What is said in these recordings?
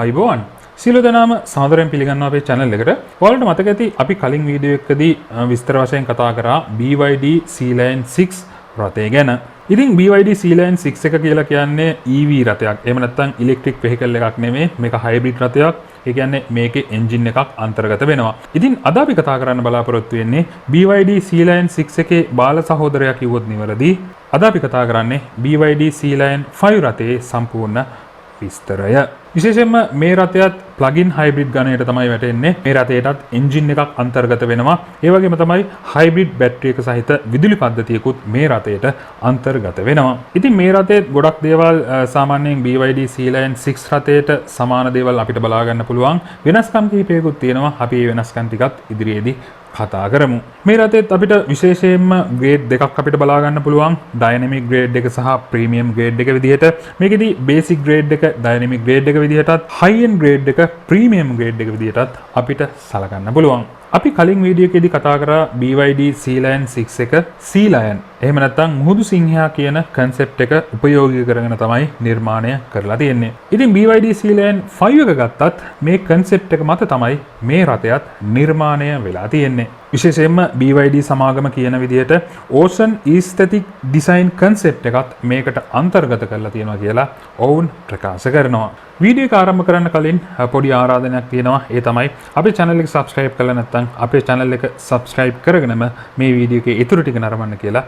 අයිබෝන් සියලු දෙනාම සාදරයෙන් පිළිගන්නවා අපේ channel එකට. ඔයාලට මතක ඇති අපි කලින් වීඩියෝ එකකදී විස්තර වශයෙන් කතා කරා BYD C-Line 6 රථය ගැන. ඉතින් BYD C-Line 6 එක කියලා කියන්නේ EV රථයක්. එහෙම නැත්නම් ඉලෙක්ට්‍රික් වෙහිකල් එකක් නෙමෙයි. මේක හයිබ්‍රිඩ් රථයක්. ඒ කියන්නේ මේකේ එන්ජින් එකක් අන්තර්ගත වෙනවා. ඉතින් අද අපි කතා කරන්න බලාපොරොත්තු වෙන්නේ BYD C-Line 6 එකේ බාල සහෝදරයා කිව්වොත් නිවැරදි. අද අපි කතා කරන්නේ BYD C-Line 5 රථයේ සම්පූර්ණ විස්තරය. විශේෂයෙන්ම මේ රථයත් ප්ලගින් හයිබ්‍රිඩ් ගණයට තමයි වැටෙන්නේ. මේ රථයටත් එන්ජින් එකක් අන්තර්ගත වෙනවා. ඒ වගේම තමයි හයිබ්‍රිඩ් බැටරි එක සහිත විදුලි පද්ධතියකුත් මේ රථයට අන්තර්ගත වෙනවා. ඉතින් මේ රථයේ ගොඩක් දේවල් සාමාන්‍යයෙන් BYD C-Line 6 රථයට සමාන දේවල් අපිට බලා ගන්න පුළුවන්. වෙනස්කම් කිහිපයකුත් තියෙනවා. අපි මේ වෙනස්කම් ටිකත් ඉදිරියේදී කතා කරමු. මේ රථෙත් අපිට විශේෂයෙන්ම ග්‍රේඩ් දෙකක් අපිට බලා ගන්න පුළුවන්. ඩයිනමික් ග්‍රේඩ් එක සහ ප්‍රීමියම් ග්‍රේඩ් එක විදිහට. මේකෙදි බේසික් ග්‍රේඩ් එක ඩයිනමික් ග්‍රේඩ් එක විදිහටත් හයි එන්ඩ් ග්‍රේඩ් එක ප්‍රීමියම් ග්‍රේඩ් එක විදිහටත් අපිට සලකන්න පුළුවන්. අපි කලින් වීඩියෝ එකේදී කතා කරා BYD C-Line 6 එක Sea Lion එහෙම නැත්නම් මුහුදු සිංහයා කියන concept එක උපයෝගී කරගෙන තමයි නිර්මාණය කරලා තියෙන්නේ. ඉතින් BYD C-Line 5 එක ගත්තත් මේ concept එක මත තමයි මේ රථයත් නිර්මාණය වෙලා තියෙන්නේ. විශේෂයෙන්ම BYD සමාගම කියන විදිහට Ocean Aesthetic Design concept එකත් මේකට අන්තර්ගත කරලා තියෙනවා කියලා ඔවුන් ප්‍රකාශ කරනවා. වීඩියෝ එක ආරම්භ කරන්න කලින් පොඩි ආරාධනයක් තියෙනවා. ඒ තමයි අපේ channel එක subscribe කරලා නැත්නම් අපේ channel එක subscribe කරගෙනම මේ වීඩියෝ එකේ ඊටු ටික නරඹන්න කියලා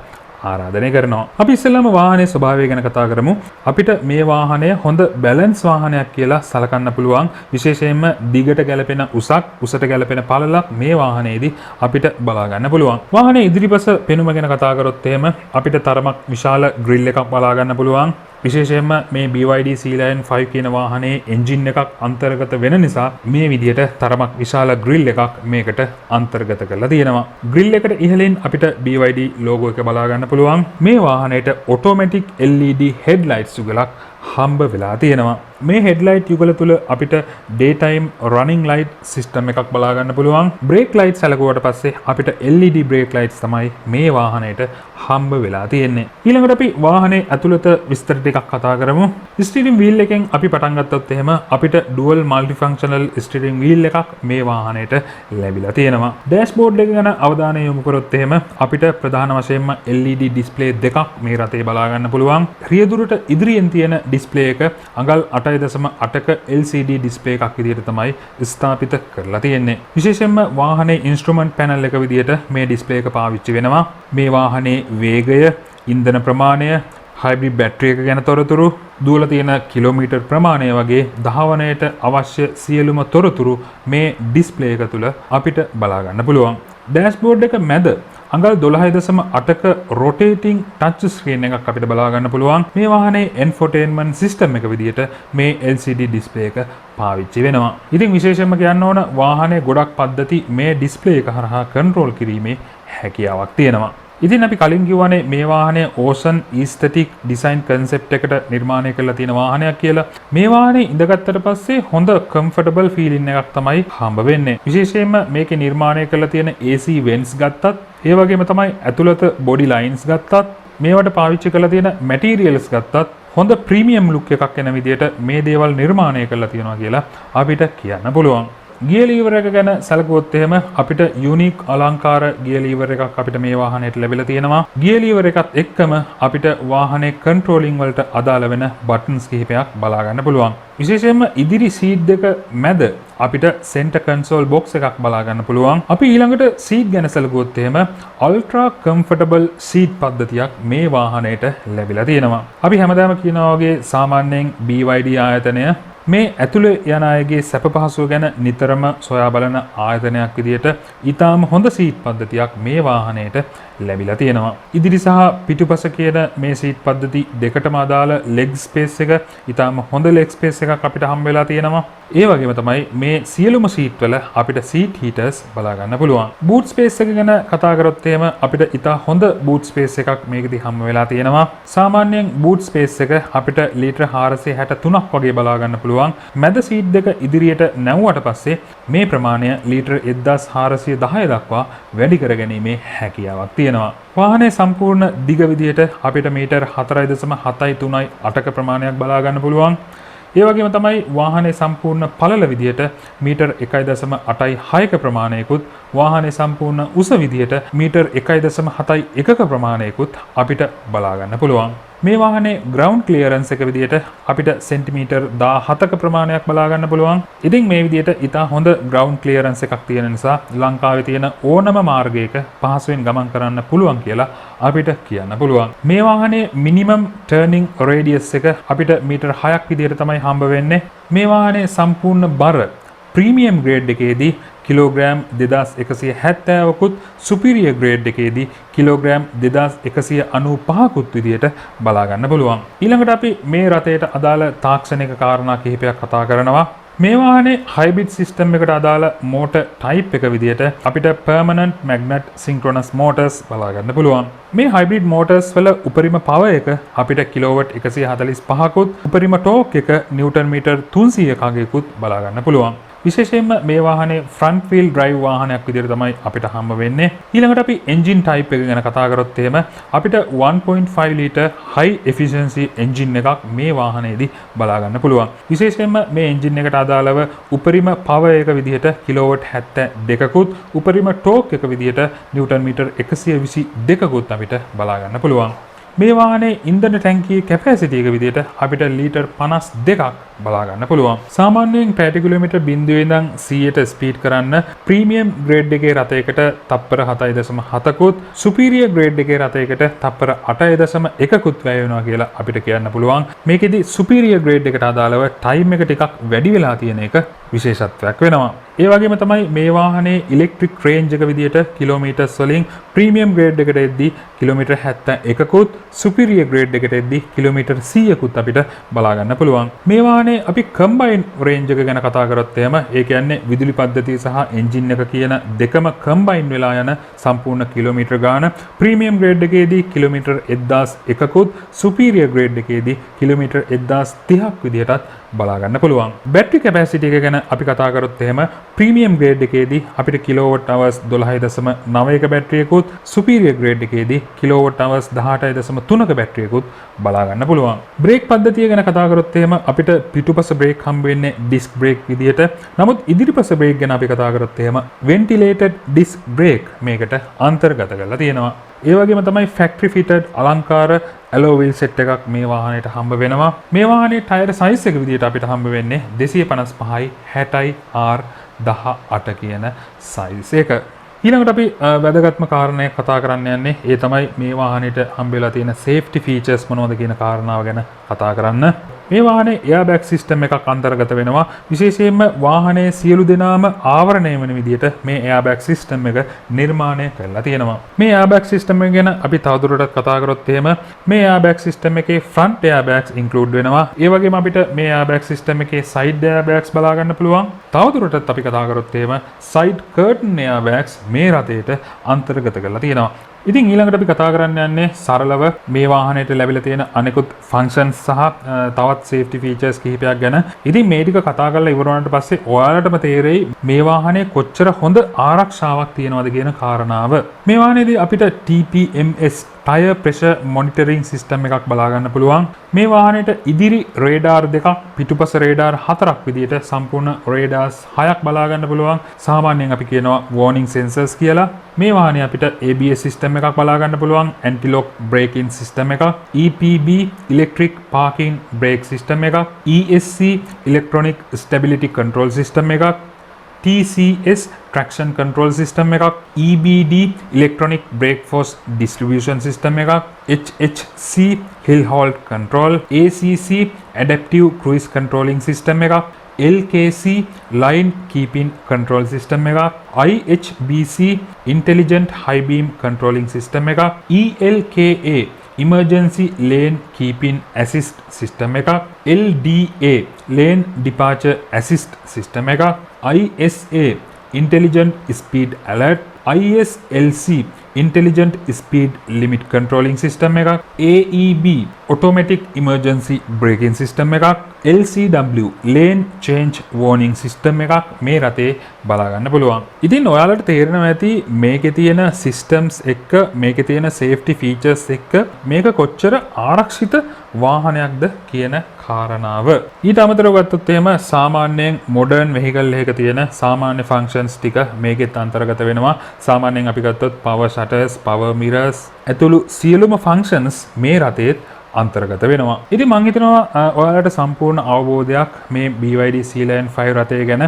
ආරාධනය කරනවා. අපි ඉස්සෙල්ලාම වාහනයේ ස්වභාවය ගැන කතා කරමු. අපිට මේ වාහනය හොඳ බැලන්ස් වාහනයක් කියලා සලකන්න පුළුවන්. විශේෂයෙන්ම දිගට ගැලපෙන උසට ගැලපෙන පළලක් මේ වාහනයේදී අපිට බලා ගන්න පුළුවන්. වාහනේ ඉදිරිපස පෙනුම ගැන කතා කරොත් එහෙම අපිට තරමක් විශාල ග්‍රිල් එකක් බලා ගන්න පුළුවන්. විශේෂයෙන්ම මේ BYD C-Line 5 කියන වාහනේ එන්ජින් එකක් අන්තර්ගත වෙන නිසා මේ විදිහට තරමක් විශාල ග්‍රිල් එකක් මේකට අන්තර්ගත කරලා තියෙනවා. ග්‍රිල් එකට ඉහළින් අපිට BYD ලෝගෝ එක බලා ගන්න පුළුවන්. මේ වාහනේට ඔටෝමැටික් LED headlights යුගලක් හම්බ වෙලා තියෙනවා. මේ හෙඩ්ලයිට් යුගල තුල අපිට daytime running light system එකක් බලා ගන්න පුළුවන්. brake light සැලකුවට පස්සේ අපිට LED brake lights තමයි මේ වාහනේට හම්බ වෙලා තියෙන්නේ. ඊළඟට අපි වාහනේ ඇතුළත විස්තර ටිකක් කතා කරමු. ස්ටියරින් වීල් එකෙන් අපි පටන් ගත්තොත් එහෙම අපිට dual multifunctional ස්ටියරින් වීල් එකක් මේ වාහනේට ලැබිලා තියෙනවා. ඩෑෂ්බෝඩ් එක ගැන අවධානය යොමු කරොත් එහෙම අපිට ප්‍රධාන වශයෙන්ම LED display දෙකක් මේ රථේ බලා ගන්න පුළුවන්. රියදුරට ඉදිරියෙන් තියෙන display එක අඟල් 8.8ක LCD display එකක් විදිහට තමයි ස්ථාපිත කරලා තියෙන්නේ. විශේෂයෙන්ම වාහනේ instrument panel එක විදිහට මේ display එක පාවිච්චි වෙනවා. මේ වාහනේ වේගය, ඉන්ධන ප්‍රමාණය, හයිබ්‍රිඩ් බැටරි එක ගැන තොරතුරු, දුවලා තියෙන කිලෝමීටර් ප්‍රමාණය වගේ දහවනයට අවශ්‍ය සියලුම තොරතුරු මේ display එක තුල අපිට බලා ගන්න පුළුවන්. ඩෑෂ්බෝඩ් එක මැද අඟල් 12.8ක rotating touch screen එකක් අපිට බලා ගන්න පුළුවන්. මේ වාහනේ infotainment system එක විදිහට මේ LCD display එක පාවිච්චි වෙනවා. ඉතින් විශේෂයෙන්ම කියන්න ඕන වාහනේ ගොඩක් පද්ධති මේ display එක හරහා control කිරීමේ හැකියාවක් තියෙනවා. ඉතින් අපි කලින් කිව්වනේ මේ වාහනේ Ocean Aesthetic Design concept එකට නිර්මාණය කරලා තියෙන වාහනයක් කියලා. මේ වාහනේ ඉඳගත්තට පස්සේ හොඳ comfortable feeling එකක් තමයි හම්බ වෙන්නේ. විශේෂයෙන්ම මේකේ නිර්මාණය කරලා තියෙන AC vents ගත්තත්, ඒ වගේම තමයි ඇතුළත body lines ගත්තත්, මේවට පාවිච්චි කරලා තියෙන materials ගත්තත් හොඳ premium look එකක් එන විදිහට මේ දේවල් නිර්මාණය කරලා තියෙනවා කියලා අපිට කියන්න පුළුවන්. ගියර් ලීවර් එක ගැන සැලකුවොත් එහෙම අපිට යුනික් අලංකාර ගියර් ලීවර් එකක් අපිට මේ වාහනේට ලැබිලා තියෙනවා. ගියර් ලීවර් එකත් එක්කම අපිට වාහනේ කන්ට්‍රෝලින් වලට අදාළ වෙන බටන්ස් කිහිපයක් බලා ගන්න පුළුවන්. විශේෂයෙන්ම ඉදිරි සීට් දෙක මැද අපිට center console box එකක් බලා ගන්න පුළුවන්. අපි ඊළඟට සීට් ගැන සැලකුවොත් එහෙම ultra comfortable seat පද්ධතියක් මේ වාහනේට ලැබිලා තියෙනවා. අපි හැමදාම කියනවා වගේ සාමාන්‍යයෙන් BYD ආයතනය මේ ඇතුළේ යන අයගේ සැප පහසුව ගැන නිතරම සොයා බලන ආයතනයක් විදිහට ඊටාම හොඳ සීට් පද්ධතියක් මේ වාහනේට ලැබිලා තියෙනවා. ඉදිරි සහ පිටුපස කියන මේ සීට් පද්ධති දෙකටම අදාළ ලෙග් ස්පේස් එක ඊටාම හොඳ ලෙග් ස්පේස් එකක් අපිට හම්බ වෙලා තියෙනවා. ඒ වගේම තමයි මේ සියලුම සීට් වල අපිට සීට් හීටර්ස් බලා ගන්න පුළුවන්. බූට් ස්පේස් එක ගැන කතා කරොත් එහෙම අපිට ඊටා හොඳ බූට් ස්පේස් එකක් මේකෙදි හම්බ වෙලා තියෙනවා. සාමාන්‍යයෙන් බූට් ස්පේස් එක අපිට ලීටර් 463ක් වගේ බලා ගන්න පුළුවන්. මැද සීට් දෙක ඉදිරියට නැවුවට පස්සේ මේ ප්‍රමාණය ලීටර් 1410 දක්වා වැඩි කරගැනීමේ හැකියාවක් තියෙනවා. වාහනේ සම්පූර්ණ දිග විදියට අපිට මීටර් 4.73.8ක ප්‍රමාණයක් බලා ගන්න පුළුවන්. ඒ වගේම තමයි වාහනේ සම්පූර්ණ පළල විදියට මීටර් 1.86ක ප්‍රමාණයකුත් වාහනේ සම්පූර්ණ උස විදියට මීටර් 1.71ක ප්‍රමාණයකුත් අපිට බලා ගන්න පුළුවන්. මේ වාහනේ ග්‍රවුන්ඩ් ක්ලියරන්ස් එක විදියට අපිට සෙන්ටිමීටර් 17ක ප්‍රමාණයක් බලා ගන්න පුළුවන්. ඉතින් මේ විදියට ඉතා හොඳ ග්‍රවුන්ඩ් ක්ලියරන්ස් එකක් තියෙන නිසා ලංකාවේ තියෙන ඕනම මාර්ගයක පහසුවෙන් ගමන් කරන්න පුළුවන් කියලා අපිට කියන්න පුළුවන්. මේ වාහනේ මිනිමම් ටර්නිං රේඩියස් එක අපිට මීටර් 6ක් විදියට තමයි හම්බ වෙන්නේ. මේ වාහනේ සම්පූර්ණ බර ප්‍රීමියම් ග්‍රේඩ් එකේදී කිලෝග්‍රෑම් 2170කුත් සුපීරියර් ග්‍රේඩ් එකේදී කිලෝග්‍රෑම් 2195කුත් විදියට බලා ගන්න පුළුවන්. ඊළඟට අපි මේ රථයට අදාළ තාක්ෂණික කාරණා කිහිපයක් කතා කරනවා. මේ වාහනේ හයිබ්‍රිඩ් සිස්ටම් එකට අදාළ මෝටර් ටයිප් එක විදියට අපිට පර්මනන්ට් මැග්නට් සින්ක්‍රොනස් මෝටර්ස් බලා ගන්න පුළුවන්. මේ හයිබ්‍රිඩ් මෝටර්ස් වල උපරිම පවර් එක අපිට කිලෝවට් 145කුත් උපරිම ටෝක් එක නිව්ටන් මීටර් 300කගේකුත් බලා ගන්න පුළුවන්. විශේෂයෙන්ම මේ වාහනේ ෆ්‍රන්ට් වීල් ඩ්‍රයිව් වාහනයක් විදිහට තමයි අපිට හම්බ වෙන්නේ. ඊළඟට අපි එන්ජින් ටයිප් එක ගැන කතා කරොත් එහෙම අපිට 1.5 ලීටර් හයි එෆිෂියන්සි එන්ජින් එකක් මේ වාහනේදී බලා ගන්න පුළුවන්. විශේෂයෙන්ම මේ එන්ජින් එකට අදාළව උපරිම පවර් එක විදිහට කිලෝවට් 72කුත් උපරිම ටෝක් එක විදිහට නිව්ටන් මීටර් 122කුත් අපිට බලා ගන්න පුළුවන්. මේ වාහනේ ඉන්ධන ටැංකියේ කැපැසිටි එක විදිහට අපිට ලීටර් 52ක් බලා ගන්න පුළුවන්. සාමාන්‍යයෙන් පැය කිලෝමීටර් 0 ඉඳන් 100ට ස්පීඩ් කරන්න ප්‍රීමියම් ග්‍රේඩ් එකේ රථයකට තප්පර 7.7කුත් සුපීරියර් ග්‍රේඩ් එකේ රථයකට තප්පර 8.1කුත් වැය වෙනවා කියලා අපිට කියන්න පුළුවන්. මේකෙදි සුපීරියර් ග්‍රේඩ් එකට අදාළව ටයිම් එක ටිකක් වැඩි වෙලා තියෙන එක විශේෂත්වයක් වෙනවා. ඒ වගේම තමයි මේ වාහනේ ඉලෙක්ට්‍රික් රේන්ජ් එක විදියට කිලෝමීටර්ස් වලින් ප්‍රීමියම් ග්‍රේඩ් එකට එද්දී කිලෝමීටර් 71කුත් සුපීරියර් ග්‍රේඩ් එකට එද්දී කිලෝමීටර් 100කුත් අපිට බලා ගන්න පුළුවන්. මේ වාහනේ අපි කම්බයින් රේන්ජ් එක ගැන කතා කරොත් එහෙම ඒ කියන්නේ විදුලි පද්ධතිය සහ එන්ජින් එක කියන දෙකම කම්බයින් වෙලා යන සම්පූර්ණ කිලෝමීටර් ගාන ප්‍රීමියම් ග්‍රේඩ් එකේදී කිලෝමීටර් 1001කුත් සුපීරියර් ග්‍රේඩ් එකේදී කිලෝමීටර් 1030ක් විදියටත් බලා ගන්න පුළුවන්. බැටරි කැපැසිටි එක ගැන අපි කතා කරොත් එහෙම ප්‍රීමියම් ග්‍රේඩ් එකේදී අපිට කිලෝවොට් අවර්ස් 12.9ක බැටරියකුත් සුපීරියර් ග්‍රේඩ් එකේදී කිලෝවොට් අවර්ස් 18.3ක බැටරියකුත් බලා ගන්න පුළුවන්. බ්‍රේක් පද්ධතිය ගැන කතා කරොත් එහෙම අපිට පිටුපස බ්‍රේක් හම්බ වෙන්නේ ඩිස්ක් බ්‍රේක් විදියට. නමුත් ඉදිරිපස බ්‍රේක් ගැන අපි කතා කරොත් එහෙම වෙන්ටිලේටඩ් ඩිස්ක් බ්‍රේක් මේකට අන්තර්ගත කරලා තියෙනවා. ඒ වගේම තමයි ෆැක්ටරි ෆිටඩ් අලංකාර ඇලෝ වීල් සෙට් එකක් මේ වාහනේට හම්බ වෙනවා. මේ වාහනේ ටයර් සයිස් එක විදියට අපිට හම්බ වෙන්නේ 255යි 60යි R18 කියන සයිස් එක. ඊළඟට අපි වැදගත්ම කාරණය කතා කරන්න යන්නේ ඒ තමයි මේ වාහනේට හම්බ වෙලා තියෙන සේෆ්ටි ෆීචර්ස් මොනවද කියන කාරණාව ගැන කතා කරන්න. මේ වාහනේ එයාබැග් සිස්ටම් එකක් අන්තර්ගත වෙනවා. විශේෂයෙන්ම වාහනේ සියලු දෙනාම ආවරණය වෙන විදිහට මේ එයාබැග් සිස්ටම් එක නිර්මාණය කරලා තියෙනවා. මේ එයාබැග් සිස්ටම් එක ගැන අපි තවදුරටත් කතා කරොත් එහෙම මේ එයාබැග් සිස්ටම් එකේ ෆ්‍රන්ට් එයාබැග්ස් ඉන්ක්ලූඩ් වෙනවා. ඒ වගේම අපිට මේ එයාබැග් සිස්ටම් එකේ සයිඩ් එයාබැග්ස් බලා ගන්න පුළුවන්. තවදුරටත් අපි කතා කරොත් එහෙම සයිඩ් කර්ටන් එයාබැග්ස් මේ රථයට අන්තර්ගත කරලා තියෙනවා. ඉතින් ඊළඟට අපි කතා කරන්න යන්නේ සරලව මේ වාහනයට ලැබිලා තියෙන අනෙකුත් ෆන්ක්ෂන්ස් සහ තවත් සේෆ්ටි ෆීචර්ස් කිහිපයක් ගැන. ඉතින් මේ ටික කතා කරලා ඉවර වුණාට පස්සේ ඔයාලටම තේරෙයි මේ වාහනේ කොච්චර හොඳ ආරක්ෂාවක් තියෙනවද කියන කාරණාව. මේ වාහනේදී අපිට TPMS tyre pressure monitoring system එකක් බලා ගන්න පුළුවන්. මේ වාහනේට ඉදිරි රේඩාර් දෙකක් පිටුපස රේඩාර් 4ක් විදියට සම්පූර්ණ රේඩාර්ස් 6ක් බලා ගන්න පුළුවන්. සාමාන්‍යයෙන් අපි කියනවා warning sensors කියලා. මේ වාහනේ අපිට ABS සිස්ටම් එකක් බලා ගන්න පුළුවන්. anti lock braking සිස්ටම් එකක්, EPB electric parking brake system එකක්, ESC electronic stability control system එකක්, TCS traction control system එකක්, EBD electronic brake force distribution system එකක්, HHC hill halt control, ACC adaptive cruise controlling system එකක්, LKC line keeping control system එකක්, IHBC intelligent high beam controlling system එකක්, ELKA emergency lane keeping assist system එකක්, LDA lane departure assist system එකක්, ISA intelligent speed alert, ISLC intelligent speed limit controlling system එකක්, AEB automatic emergency braking system එකක්, LCW lane change warning system එකක් මේ රටේ බලා ගන්න පුළුවන්. ඉතින් ඔයාලට තේරෙනවා ඇති මේකේ තියෙන සිස්ටම්ස් එක්ක මේකේ තියෙන සේෆ්ටි ෆීචර්ස් එක්ක මේක කොච්චර ආරක්ෂිත වාහනයක්ද කියන කාරණාව. ඊට අමතරව ගත්තොත් එහෙම සාමාන්‍යයෙන් මොඩර්න් වෙහිකල් එකක තියෙන සාමාන්‍ය ෆන්ක්ෂන්ස් ටික මේකෙත් අන්තර්ගත වෙනවා. සාමාන්‍යයෙන් අපි ගත්තොත් පවර් ෂටර්ස්, පවර් මිරර්ස් ඇතුළු සියලුම ෆන්ක්ෂන්ස් මේ රථයේත් අන්තර්ගත වෙනවා. ඉතින් මම හිතනවා ඔයාලට සම්පූර්ණ අවබෝධයක් මේ BYD C-Line 5 රථය ගැන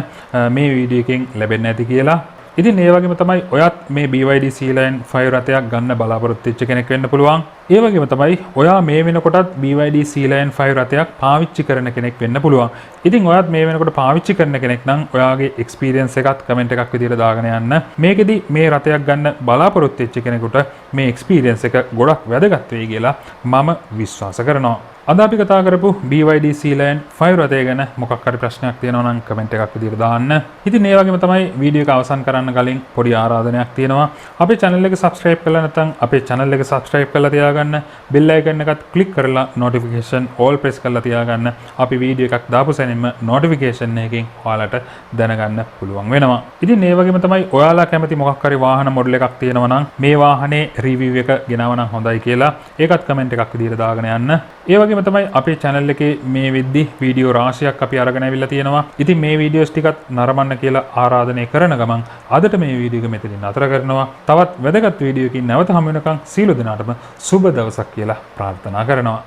මේ වීඩියෝ එකෙන් ලැබෙන්න ඇති කියලා. ඉතින් ඒ වගේම තමයි ඔයත් මේ BYD C-Line 5 රථයක් ගන්න බලාපොරොත්තු වෙච්ච කෙනෙක් වෙන්න පුළුවන්. ඒ වගේම තමයි ඔයා මේ වෙනකොටත් BYD C-Line 5 රථයක් පාවිච්චි කරන කෙනෙක් වෙන්න පුළුවන්. ඉතින් ඔයත් මේ වෙනකොට පාවිච්චි කරන කෙනෙක් නම් ඔයාගේ එක්ස්පීරියන්ස් එකත් කමෙන්ට් එකක් විදිහට දාගෙන යන්න. මේකෙදි මේ රථයක් ගන්න බලාපොරොත්තු වෙච්ච කෙනෙකුට මේ එක්ස්පීරියන්ස් එක ගොඩක් වැදගත් වෙයි කියලා මම විශ්වාස කරනවා. අද අපි කතා කරපු BYD C-Line 5 රථය ගැන මොකක් හරි ප්‍රශ්නයක් තියෙනවා නම් කමෙන්ට් එකක් විදිහට දාන්න. ඉතින් ඒ වගේම තමයි වීඩියෝ එක අවසන් කරන්න කලින් පොඩි ආරාධනයක් තියෙනවා. අපේ channel එක subscribe කරලා නැත්නම් අපේ channel එක subscribe කරලා තියාගන්න. bell icon එකත් click කරලා notification all press කරලා තියාගන්න. අපි වීඩියෝ එකක් දාපු සැනින්ම notification එකකින් ඔයාලට දැනගන්න පුළුවන් වෙනවා. ඉතින් ඒ වගේම තමයි ඔයාලා කැමති මොකක් හරි වාහන මොඩල් එකක් තියෙනවා නම් මේ වාහනේ review එක ගෙනාව නම් හොඳයි කියලා ඒකත් කමෙන්ට් එකක් විදිහට දාගෙන යන්න. ඒ වගේම තමයි අපේ channel එකේ මේ වෙද්දි වීඩියෝ රාශියක් අපි අරගෙන අවිල්ලා තියෙනවා. ඉතින් මේ වීඩියෝස් ටිකත් නරඹන්න කියලා ආරාධනය කරන ගමන් අදට මේ වීඩියෝ එක මෙතනින් නතර කරනවා. තවත් වැදගත් වීඩියෝ එකකින් නැවත හමු වෙනකන් සීල දෙනාටම සුබ දවසක් කියලා ප්‍රාර්ථනා කරනවා.